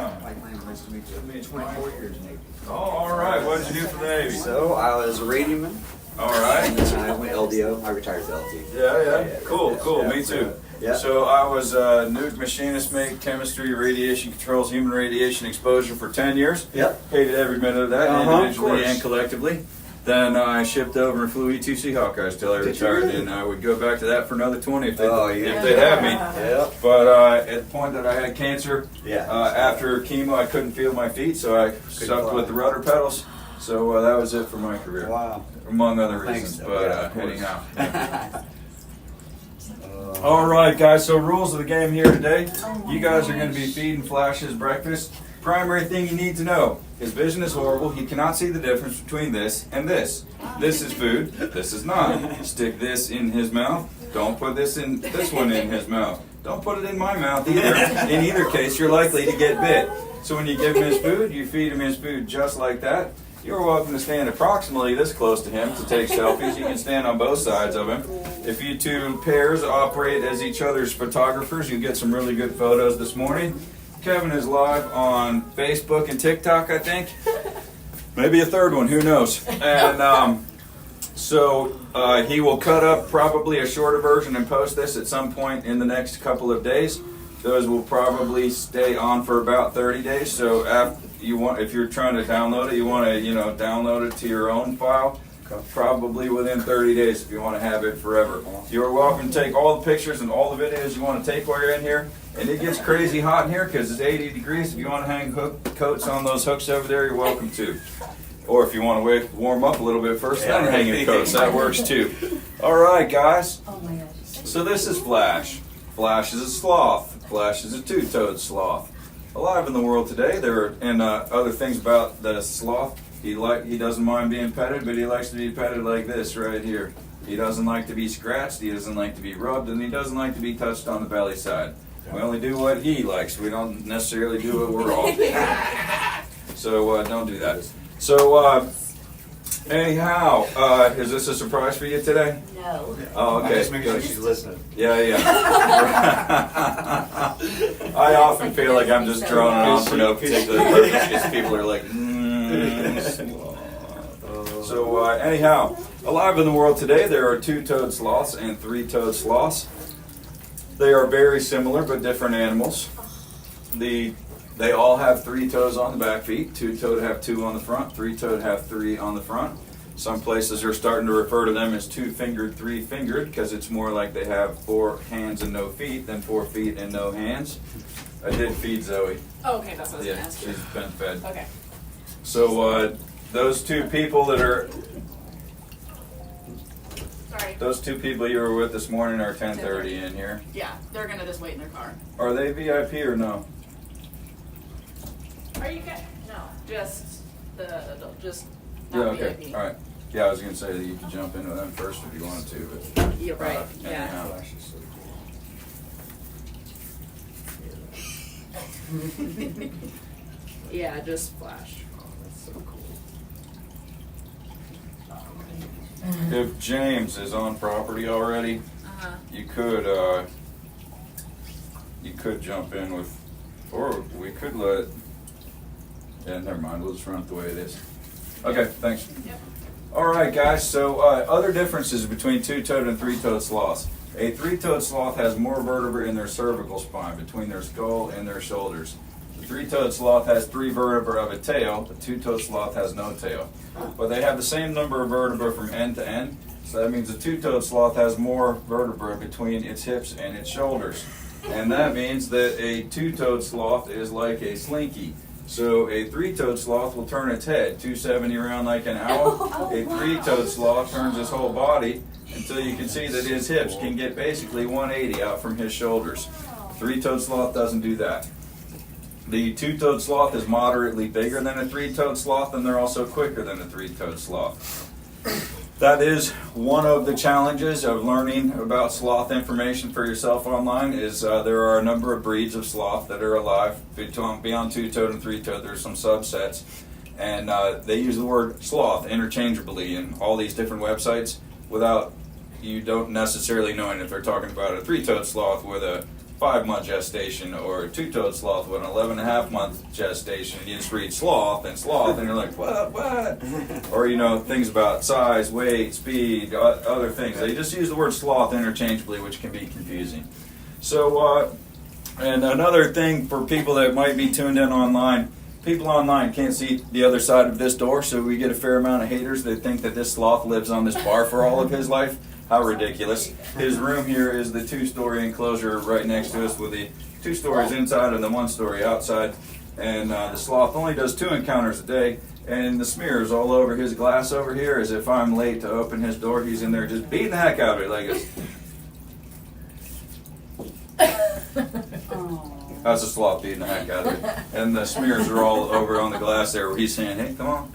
Yeah. Nice to meet you. I've been 24 years Navy. Oh, all right. What did you do for the Navy? So I was a radioman. All right. And then I went LDO. I retired to LT. Yeah. Cool. Yeah, Me too. Yeah. So I was nuke machinist, mate, chemistry, radiation controls, human radiation exposure for 10 years. Yep. Hated every minute of that, individually of and collectively. Then I shipped over and flew E2C Hawkeyes till I retired, really? and I would go back to that for another 20 if they'd yeah. have me. Yep. But at the point that I had cancer, Yeah. after chemo, I couldn't feel my feet, so I sucked with the rudder pedals. So that was it for my career, Wow. among other Thanks. reasons. But Yeah, of course. anyhow. All right, guys. So rules of the game here today. You guys are going to be feeding Flash his breakfast. Primary thing you need to know: his vision is horrible. He cannot see the difference between this and this. This is food. This is not. Stick this in his mouth. Don't put this one in his mouth. Don't put it in my mouth either. In either case, you're likely to get bit. So when you give him his food, you feed him his food just like that. You're welcome to stand approximately this close to him to take selfies. You can stand on both sides of him. If you two pairs operate as each other's photographers, you'll get some really good photos this morning. Kevin is live on Facebook and TikTok, I think. Maybe a third one, who knows? And so he will cut up probably a shorter version and post this at some point in the next couple of days. Those will probably stay on for about 30 days. So if you're trying to download it, you want to download it to your own file. Probably within 30 days if you want to have it forever. You're welcome to take all the pictures and all the videos you want to take while you're in here. And it gets crazy hot in here because it's 80 degrees. If you want to hang coats on those hooks over there, you're welcome to. Or if you want to warm up a little bit first, then hang your coats. That works too. All right, guys. Oh my gosh. So this is Flash. Flash is a sloth. Flash is a two-toed sloth. Alive in the world today. Other things about the sloth. He doesn't mind being petted, but he likes to be petted like this right here. He doesn't like to be scratched, he doesn't like to be rubbed, and he doesn't like to be touched on the belly side. We only do what he likes. We don't necessarily do what we're all. So don't do that. So anyhow, is this a surprise for you today? No. Oh, okay. Just make sure she's listening. Yeah. I often feel like I'm just droning on for no particular purpose because people are like, So anyhow, alive in the world today, there are two-toed sloths and three-toed sloths. They are very similar but different animals. They all have 3 toes on the back feet. Two-toed have 2 on the front. Three-toed have 3 on the front. Some places are starting to refer to them as 2-fingered, 3-fingered because it's more like they have 4 hands and no feet than 4 feet and no hands. I did feed Zoe. Oh, okay, that's what I was going to Yeah, ask you. she's been fed. Okay. So those two people Sorry. those two people you were with this morning are 10:30 in here. Yeah, they're going to just wait in their car. Are they VIP or no? Are you good? No, just just Yeah, not okay. VIP. All right. Yeah, I was going to say that you could jump into them first if you wanted to. But, You're right. Yeah. anyhow. Yeah, just Flash. That's so cool. If James is on property already, you could jump in with, or we could let. Yeah, never mind. We'll just run it the way it is. Okay, thanks. Yep. All right, guys. So other differences between two-toed and three-toed sloths. A three-toed sloth has more vertebrae in their cervical spine, between their skull and their shoulders. The three-toed sloth has 3 vertebrae of a tail. The two-toed sloth has no tail. But they have the same number of vertebrae from end to end. So that means the two-toed sloth has more vertebrae between its hips and its shoulders. And that means that a two-toed sloth is like a slinky. So a three-toed sloth will turn its head 270 around like an owl. A three-toed sloth turns his whole body until you can see that his hips can get basically 180 out from his shoulders. Three-toed sloth doesn't do that. The two-toed sloth is moderately bigger than a three-toed sloth, and they're also quicker than a three-toed sloth. That is one of the challenges of learning about sloth information for yourself online. Is there are a number of breeds of sloth that are alive beyond two-toed and three-toed. There's some subsets, and they use the word sloth interchangeably in all these different websites without you don't necessarily knowing if they're talking about a three-toed sloth with a 5-month gestation, or a two-toed sloth with an 11.5-month gestation. And you just read sloth, and you're like, what? Or, you know, things about size, weight, speed, other things. They just use the word sloth interchangeably, which can be confusing. So, and another thing for people that might be tuned in online, people online can't see the other side of this door, so we get a fair amount of haters that think that this sloth lives on this bar for all of his life. How ridiculous. His room here is the 2-story enclosure right next to us with the 2 stories inside and the 1 story outside. And the sloth only does 2 encounters a day, and the smears all over his glass over here as if I'm late to open his door. He's in there just beating the heck out of it like this. That's a sloth beating the heck out of it. And the smears are all over on the glass there where he's saying, hey, come on.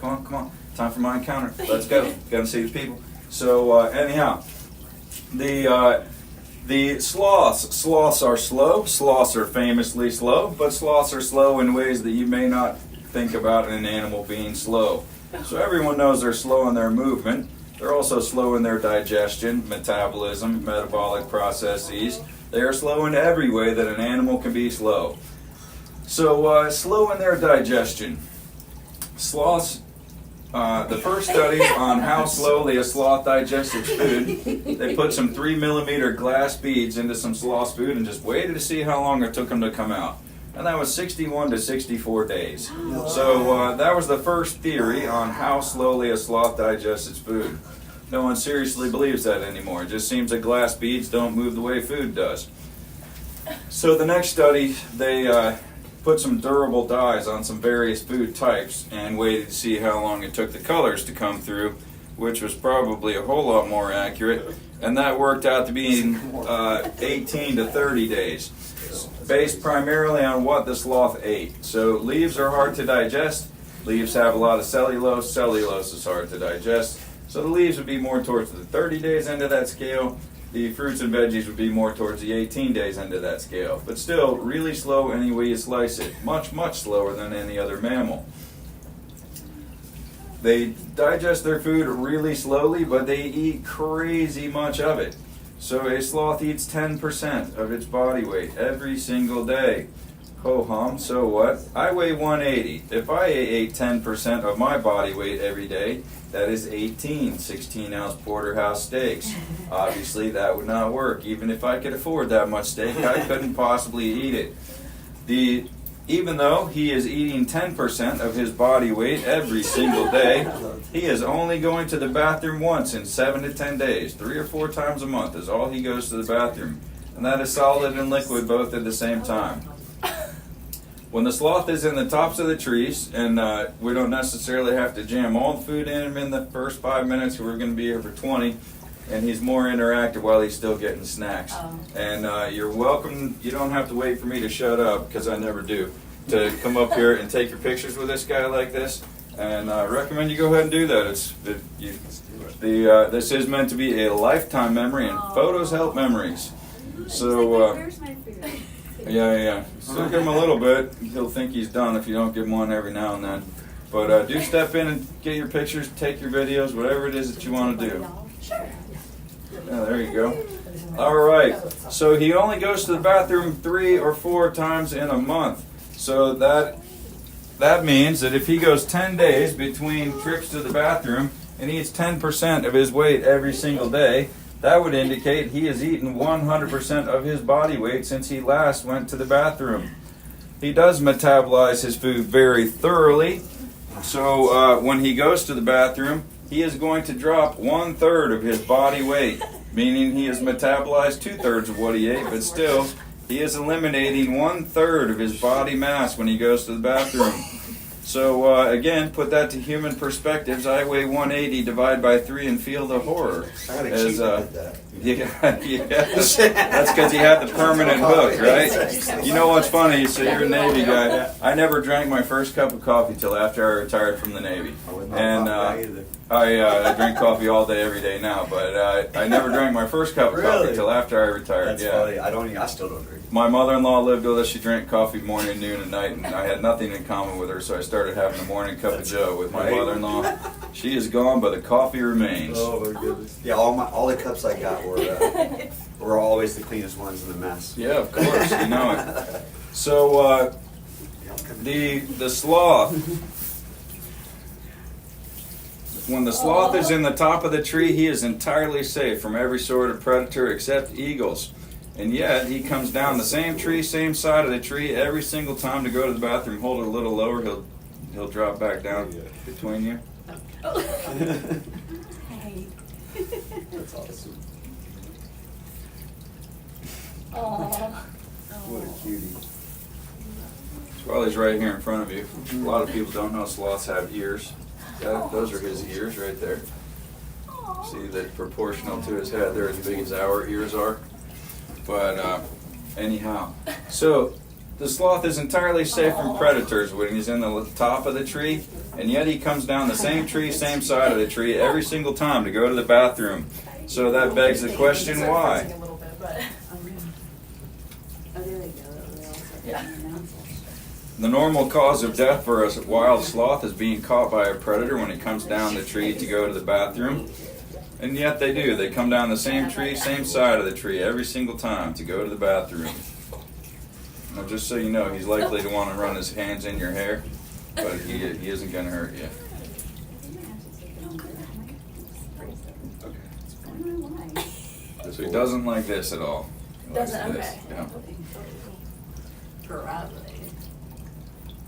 Time for my encounter. Let's go. Got to see the people. So anyhow, the sloths are slow. Sloths are famously slow, but sloths are slow in ways that you may not think about an animal being slow. So everyone knows they're slow in their movement. They're also slow in their digestion, metabolism, metabolic processes. They are slow in every way that an animal can be slow. So slow in their digestion. Sloths, the first study on how slowly a sloth digests its food, they put some 3mm glass beads into some sloth's food and just waited to see how long it took them to come out. And that was 61 to 64 days. So that was the first theory on how slowly a sloth digests its food. No one seriously believes that anymore. It just seems that glass beads don't move the way food does. So the next study, they put some durable dyes on some various food types and waited to see how long it took the colors to come through, which was probably a whole lot more accurate. And that worked out to be 18 to 30 days, based primarily on what the sloth ate. So leaves are hard to digest. Leaves have a lot of cellulose. Cellulose is hard to digest. So the leaves would be more towards the 30 days end of that scale. The fruits and veggies would be more towards the 18 days end of that scale. But still, really slow any way you slice it. Much, much slower than any other mammal. They digest their food really slowly, but they eat crazy much of it. So a sloth eats 10% of its body weight every single day. Ho-hum, so what? I weigh 180. If I ate 10% of my body weight every day, that is 18 16-ounce porterhouse steaks. Obviously, that would not work. Even if I could afford that much steak, I couldn't possibly eat it. Even though he is eating 10% of his body weight every single day, he is only going to the bathroom once in 7 to 10 days. 3 or 4 times a month is all he goes to the bathroom. And that is solid and liquid both at the same time. When the sloth is in the tops of the trees, and we don't necessarily have to jam all the food in him in the first 5 minutes, we're going to be here for 20, and he's more interactive while he's still getting snacks. And you're welcome, you don't have to wait for me to shut up, because I never do, to come up here and take your pictures with this guy like this. And I recommend you go ahead and do that. This is meant to be a lifetime memory, and photos help memories. So, where's my food? Yeah. Still give him a little bit. He'll think he's done if you don't give him one every now and then. But do step in and get your pictures, take your videos, whatever it is that you want to do. Sure. Yeah, there you go. All right. So he only goes to the bathroom 3 or 4 times in a month. So that means that if he goes 10 days between trips to the bathroom and eats 10% of his weight every single day, that would indicate he has eaten 100% of his body weight since he last went to the bathroom. He does metabolize his food very thoroughly. So when he goes to the bathroom, he is going to drop 1/3 of his body weight, meaning he has metabolized 2/3 of what he ate, but still, he is eliminating 1/3 of his body mass when he goes to the bathroom. So again, put that to human perspectives. I weigh 180, divide by 3, and feel the horror. I had a cheat that. Yes. That's because he had the permanent hook, right? You know what's funny? So you're a Navy guy. I never drank my first cup of coffee till after I retired from the Navy, and I drink coffee all day, every day now. But I never drank my first cup of coffee till after I retired. That's funny. I still don't drink. My mother-in-law lived with us. She drank coffee morning, noon, and night, and I had nothing in common with her, so I started having a morning cup of joe with my mother-in-law. She is gone, but the coffee remains. Oh my goodness! Yeah, all the cups I got were We're always the cleanest ones in the mess. Yeah, of course, you know it. So the sloth, when the sloth is in the top of the tree, he is entirely safe from every sort of predator except eagles. And yet he comes down the same tree, same side of the tree every single time to go to the bathroom. Hold it a little lower, he'll drop back down between you. That's awesome. What a cutie. Well, he's right here in front of you. A lot of people don't know sloths have ears. Those are his ears right there. See that proportional to his head, they're as big as our ears are. But anyhow, so the sloth is entirely safe from predators when he's in the top of the tree, and yet he comes down the same tree, same side of the tree every single time to go to the bathroom. So that begs the question, why? The normal cause of death for a wild sloth is being caught by a predator when it comes down the tree to go to the bathroom. And yet they do. They come down the same tree, same side of the tree every single time to go to the bathroom. Now, just so you know, he's likely to want to run his hands in your hair, but he isn't going to hurt you. So he doesn't like this at all. He likes Doesn't, this. okay. Yeah. Probably.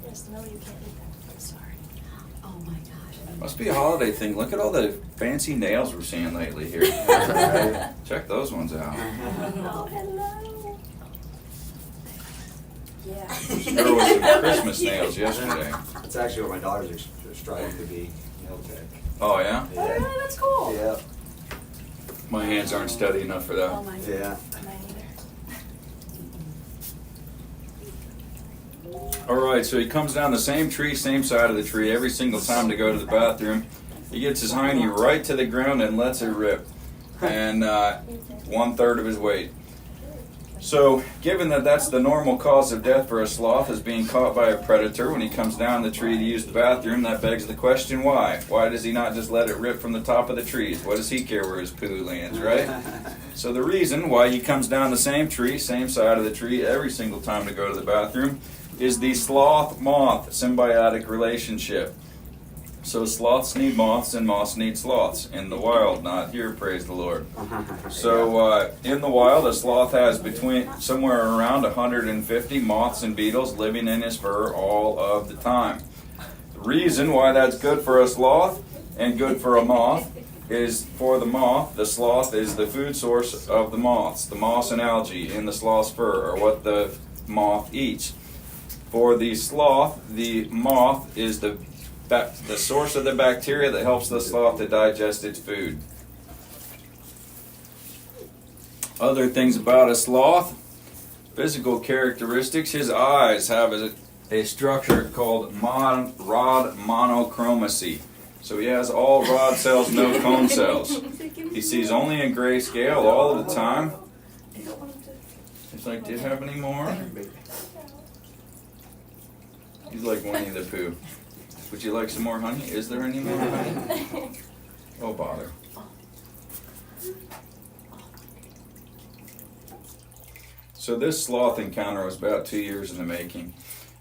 Yes, no, you can't eat that. I'm sorry. Oh my gosh. Must be a holiday thing. Look at all the fancy nails we're seeing lately here. Check those ones out. Oh, hello. Yeah. This girl was at Christmas nails yesterday. That's actually what my daughters are striving to be, nail tech. Oh, yeah? Oh, yeah, that's cool. Yeah. My hands aren't steady enough for Oh that. my. Yeah. Mine either. All right, so he comes down the same tree, same side of the tree every single time to go to the bathroom. He gets his hiney right to the ground and lets it rip, and 1/3 of his weight. So, given that that's the normal cause of death for a sloth, is being caught by a predator when he comes down the tree to use the bathroom, that begs the question, why? Why does he not just let it rip from the top of the trees? What does he care where his poo lands, right? So the reason why he comes down the same tree, same side of the tree, every single time to go to the bathroom is the sloth-moth symbiotic relationship. So sloths need moths and moths need sloths. In the wild, not here, praise the Lord. So in the wild, a sloth has between somewhere around 150 moths and beetles living in his fur all of the time. The reason why that's good for a sloth and good for a moth is for the moth, the sloth is the food source of the moths. The moss and algae in the sloth's fur are what the moth eats. For the sloth, the moth is the source of the bacteria that helps the sloth to digest its food. Other things about a sloth, physical characteristics, his eyes have a structure called rod monochromacy. So he has all rod cells, no cone cells. He sees only in grayscale all of the time. He's like, do you have any more? He's like Winnie the Pooh. Would you like some more honey? Is there any more honey? Oh, bother. So this sloth encounter was about 2 years in the making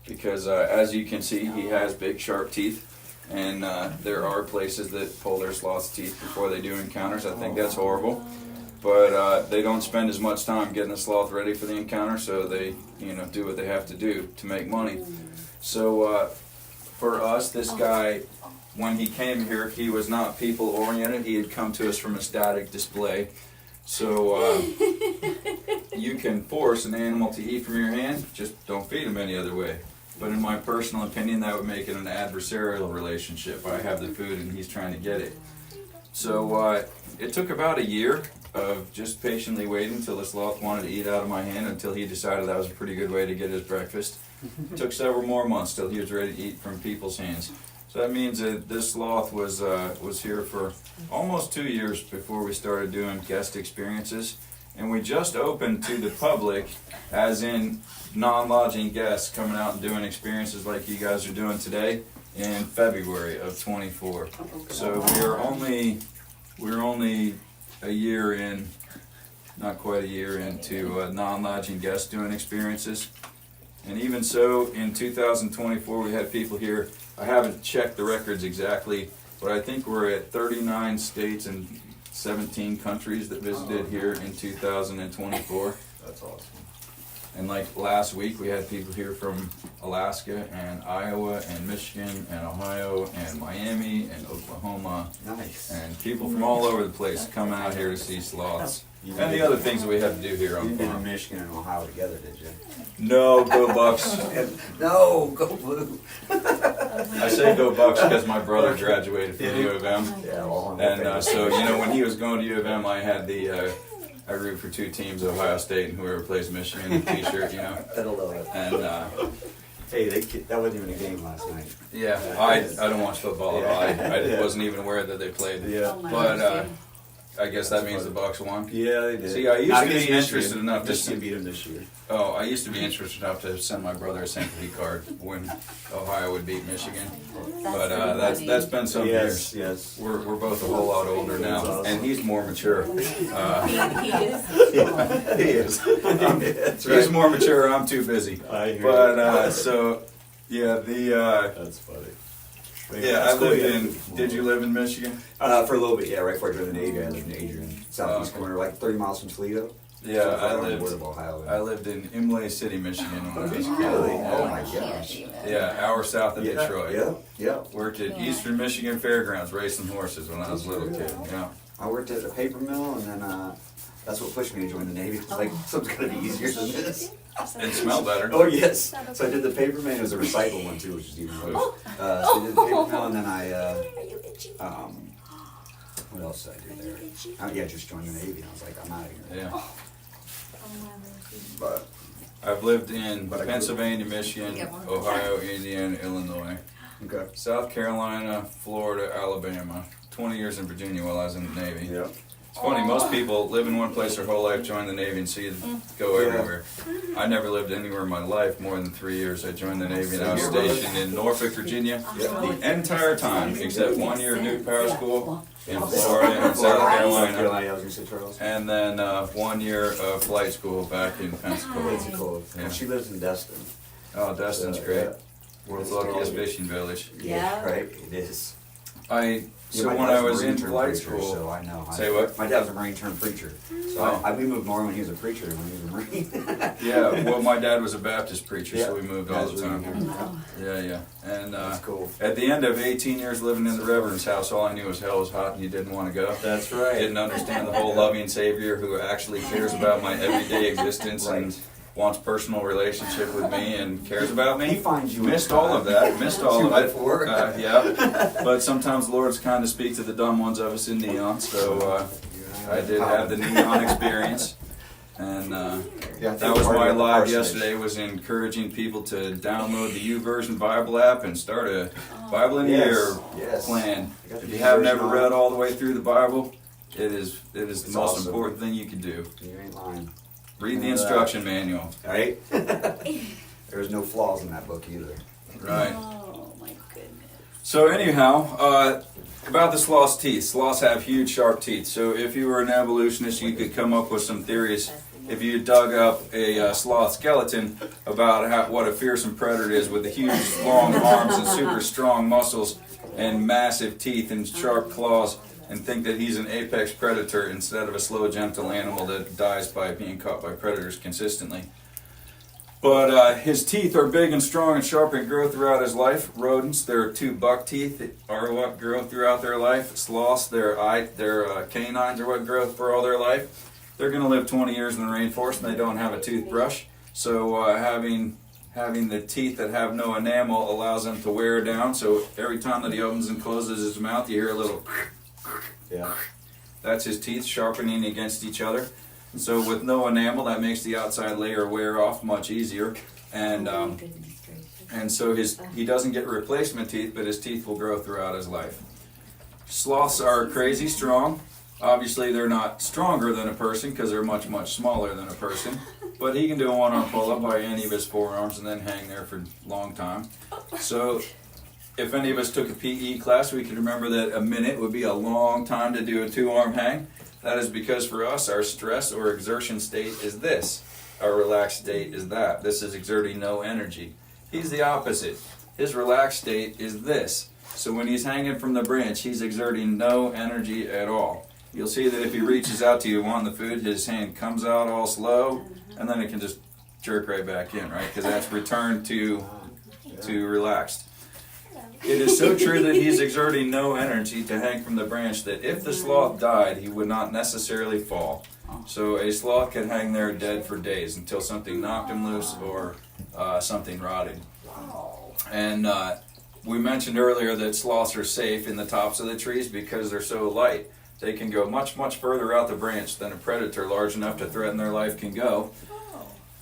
because as you can see, he has big sharp teeth, and there are places that pull their sloth's teeth before they do encounters. I think that's horrible. But they don't spend as much time getting the sloth ready for the encounter, so they do what they have to do to make money. So for us, this guy, when he came here, he was not people-oriented. He had come to us from a static display. So you can force an animal to eat from your hand, just don't feed him any other way. But in my personal opinion, that would make it an adversarial relationship. I have the food and he's trying to get it. So it took about a year of just patiently waiting until the sloth wanted to eat out of my hand until he decided that was a pretty good way to get his breakfast. It took several more months till he was ready to eat from people's hands. So that means that this sloth was here for almost 2 years before we started doing guest experiences. And we just opened to the public, as in non-lodging guests coming out and doing experiences like you guys are doing today in February of 24. So we're only a year in not quite a year into non-lodging guest doing experiences. And even so, in 2024, we had people here. I haven't checked the records exactly, but I think we're at 39 states and 17 countries that visited here in 2024. That's awesome. And like last week, we had people here from Alaska and Iowa and Michigan and Ohio and Miami and Oklahoma. Nice. And people from all over the place coming out here to see sloths. And the other things that we have to do here You on the did farm. Michigan and Ohio together, did you? No, go Bucks. No, go blue. I say go Bucks because my brother graduated from U of M. Yeah, well, And so, you know, when he was going to U of M, I had I root for two teams, Ohio State and whoever plays Michigan t-shirt, you know. I love it. And Hey, that wasn't even a game last night. yeah, I don't watch football at all. I Yeah. wasn't even aware that they played. Yeah. But I guess that means the Bucks won. Yeah, they did. See, I used Not to be against interested Michigan. enough to Michigan beat them this year. I used to be interested enough to send my brother a sympathy card when Ohio would beat Michigan. But that's been some years. Yes. We're both a whole lot older now, and he's more mature. He is. He is. That's right. He's more mature. I'm too busy. I hear But so yeah, That's funny. yeah. I lived in. Did you live in Michigan? For a little bit, yeah. Right before I joined the Navy, I lived in Adrian, southeast okay. corner, like 30 miles from Toledo. Yeah, So I on the border lived. of Ohio. I lived in Imlay City, Michigan when I was a kid. Really? Oh Yeah. my gosh. Yeah, hour south of Detroit. Yeah. Worked at Eastern Michigan Fairgrounds racing horses when I was a little kid. Yeah. I worked at a paper mill, and then that's what pushed me to join the Navy. I was like, something's gonna be easier than this. It smelled better. Oh yes. So I did the paper mill. It was a recycle one too, which is even worse. So I did the paper mill, and then Are you itchy? what else did I do there? Yeah, just joined the Navy, and I was like, I'm out of here. Yeah. But I've lived in But I grew- Pennsylvania, Michigan, Ohio, Indiana, Illinois, okay. South Carolina, Florida, Alabama. 20 years in Virginia while I was in the Navy. Yeah. It's funny, most people live in one place their whole life, join the Navy, and see it go Yeah. everywhere. I never lived anywhere in my life more than 3 years. I joined the Navy and I was Same here, brother. stationed in Norfolk, Virginia, Yeah. the entire time, except 1 year Nuke Power School in Florida and South Carolina, I was gonna say Charles. and then 1 year of flight school back in Pensacola. Pensacola. Yeah. And she lives in Destin. Oh, Destin's So, great. yeah. World's luckiest fishing village. Yeah, right. It is. So my when dad's I a was Marine in term flight preacher, school, so I know. Say what? My dad was a Marine term preacher, so Oh. we moved more when he was a preacher than when he was a Marine. yeah, well, my dad was a Baptist preacher, so we Yeah. moved all That's the really time. good. Yeah. And That's cool. at the end of 18 years living in the Reverend's house, all I knew was hell was hot and you didn't want to go. That's I didn't understand the whole loving Savior who actually cares about my everyday existence and Right. wants personal relationship with me and cares about me. He finds you. Missed all of that. Missed all of it. 2x4. Yeah. But sometimes the Lord's kind of speak to the dumb ones of us in neon. So I did have the neon experience. And that was my live yesterday, was encouraging people to download the YouVersion Bible app and start a Bible in a year Yes. plan. I got If the you have YouVersion never on. read all the way through the Bible, it is the It's most awesome. important thing you can do. You ain't lying. Read the instruction manual. Right? There's no flaws in that book either. Right. Oh my goodness. So anyhow, about the sloth's teeth. Sloths have huge, sharp teeth. So if you were an evolutionist, you could come up with some theories. If you dug up a sloth skeleton about what a fearsome predator is with the huge, long arms and super strong muscles and massive teeth and sharp claws, and think that he's an apex predator instead of a slow, gentle animal that dies by being caught by predators consistently. But his teeth are big and strong and sharp and grow throughout his life. Rodents, their two buck teeth are what grow throughout their life. Sloths, their canines are what grow for all their life. They're going to live 20 years in the rainforest and they don't have a toothbrush. So having the teeth that have no enamel allows them to wear down. So every time that he opens and closes his mouth, you hear a little... Yeah. That's his teeth sharpening against each other. And so with no enamel, that makes the outside layer wear off much easier. And so he doesn't get replacement teeth, but his teeth will grow throughout his life. Sloths are crazy strong. Obviously, they're not stronger than a person because they're much, much smaller than a person. But he can do a one-arm pull-up by any of his forearms and then hang there for a long time. So if any of us took a PE class, we could remember that a minute would be a long time to do a two-arm hang. That is because for us, our stress or exertion state is this. Our relaxed state is that. This is exerting no energy. He's the opposite. His relaxed state is this. So when he's hanging from the branch, he's exerting no energy at all. You'll see that if he reaches out to you wanting the food, his hand comes out all slow, and then it can just jerk right back in, right? Because that's returned to relaxed. It is so true that he's exerting no energy to hang from the branch that if the sloth died, he would not necessarily fall. So a sloth could hang there dead for days until something knocked him loose or something rotted. And we mentioned earlier that sloths are safe in the tops of the trees because they're so light. They can go much, much further out the branch than a predator large enough to threaten their life can go.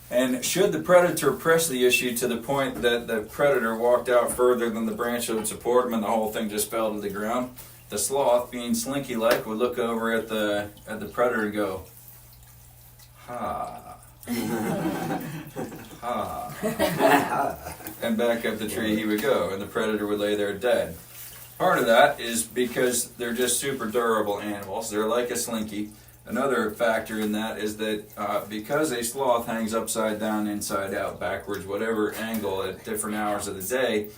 And should the predator press the issue to the point that the predator walked out further than the branch would support him and the whole thing just fell to the ground, the sloth, being slinky-like, would look over at the predator and go, ha, ha, and back up the tree he would go, and the predator would lay there dead. Part of that is because they're just super durable animals. They're like a slinky. Another factor in that is that because a sloth hangs upside down, inside out, backwards, whatever angle at different hours of the day,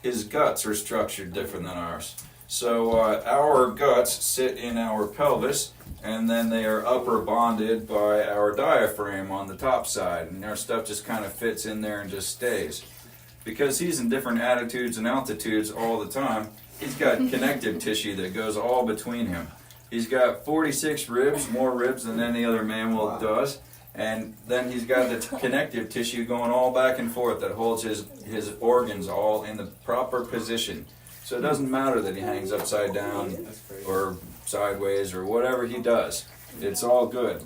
his guts are structured different than ours. So our guts sit in our pelvis, and then they are upper bonded by our diaphragm on the top side, and our stuff just kind of fits in there and just stays. Because he's in different attitudes and altitudes all the time, he's got connective tissue that goes all between him. He's got 46 ribs, more ribs than any other mammal does, and then he's got the connective tissue going all back and forth that holds his organs all in the proper position. So it doesn't matter that he hangs upside down or sideways or whatever he does. It's all good.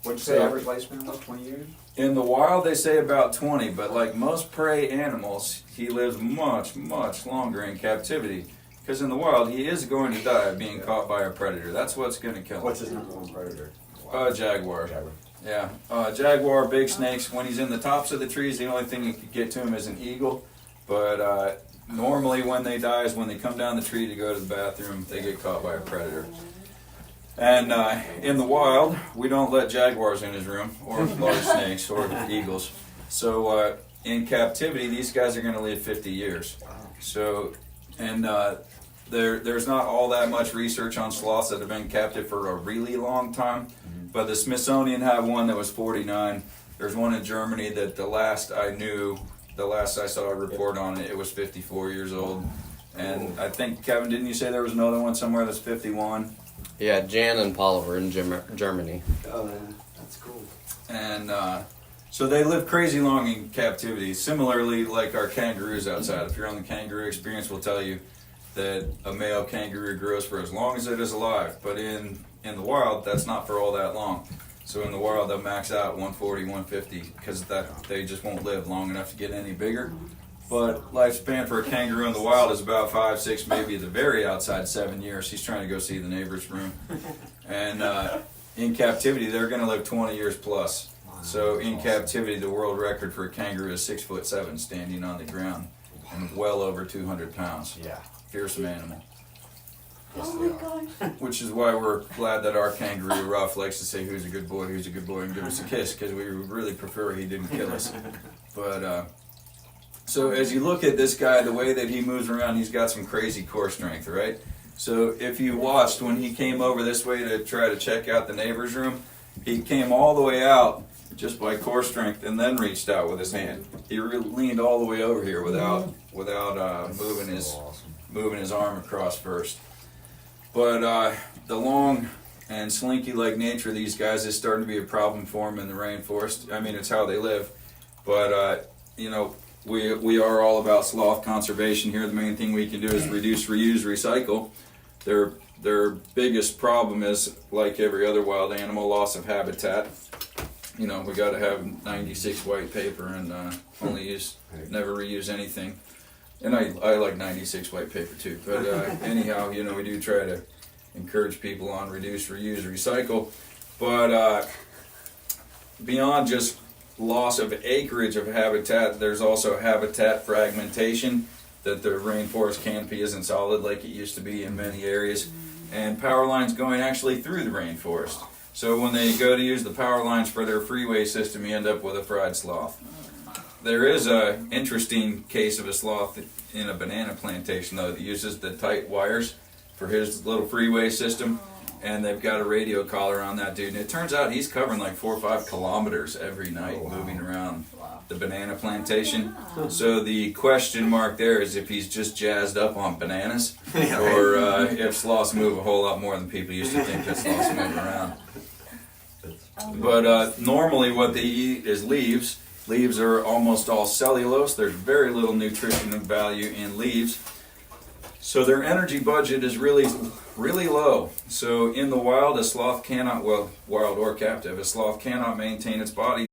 What'd you say average lifespan was, 20 years? In the wild, they say about 20, but like most prey animals, he lives much, much longer in captivity. Because in the wild, he is going to die of being caught by a predator. That's what's going to kill him. What's his number one predator? Jaguar. Yeah. Jaguar, big snakes. When he's in the tops of the trees, the only thing you could get to him is an eagle. But normally when they die is when they come down the tree to go to the bathroom, they get caught by a predator. And in the wild, we don't let jaguars in his room, or large snakes, or eagles. So in captivity, these guys are going to live 50 years. So, and there's not all that much research on sloths that have been captive for a really long time. But the Smithsonian have one that was 49. There's one in Germany that the last I saw a report on it, it was 54 years old. And I think, Kevin, didn't you say there was another one somewhere that's 51? Yeah, Jan and Paul were in Germany. Oh, yeah. That's cool. And so they live crazy long in captivity. Similarly, like our kangaroos outside. If you're on the kangaroo experience, we'll tell you that a male kangaroo grows for as long as it is alive. But in the wild, that's not for all that long. So in the wild, they'll max out 140, 150 because they just won't live long enough to get any bigger. But lifespan for a kangaroo in the wild is about 5, 6, maybe at the very outside 7 years. He's trying to go see the neighbor's room. And in captivity, they're going to live 20 years plus. So in captivity, the world record for a kangaroo is 6'7", standing on the ground, and well over 200 pounds. Yeah. Fearsome animal. Yes, they are. Which is why we're glad that our kangaroo Ruff likes to say, "Who's a good boy? Who's a good boy?" and give us a kiss, because we would really prefer he didn't kill us. But so as you look at this guy, the way that he moves around, he's got some crazy core strength, right? So if you watched when he came over this way to try to check out the neighbor's room, he came all the way out just by core strength and then reached out with his hand. He leaned all the way over here without moving his arm across first. But the long and slinky-like nature of these guys is starting to be a problem for them in the rainforest. I mean, it's how they live. But, we are all about sloth conservation here. The main thing we can do is reduce, reuse, recycle. Their biggest problem is, like every other wild animal, loss of habitat. We got to have 96 white paper and never reuse anything. And I like 96 white paper too. But anyhow, we do try to encourage people on reduce, reuse, recycle. But beyond just loss of acreage of habitat, there's also habitat fragmentation, that the rainforest canopy isn't solid like it used to be in many areas. and power lines going actually through the rainforest. So when they go to use the power lines for their freeway system, you end up with a fried sloth. There is a interesting case of a sloth in a banana plantation though that uses the tight wires for his little freeway system, and they've got a radio collar on that dude, and it turns out he's covering like 4 or 5 kilometers every night moving around the banana plantation. So the question mark there is if he's just jazzed up on bananas, Yeah, right. or if sloths move a whole lot more than people used to think that sloths move around. But normally what they eat is leaves. Leaves are almost all cellulose. There's very little nutritional value in leaves. So their energy budget is really low. So in the wild, a sloth cannot, well, wild or captive, a sloth cannot maintain its body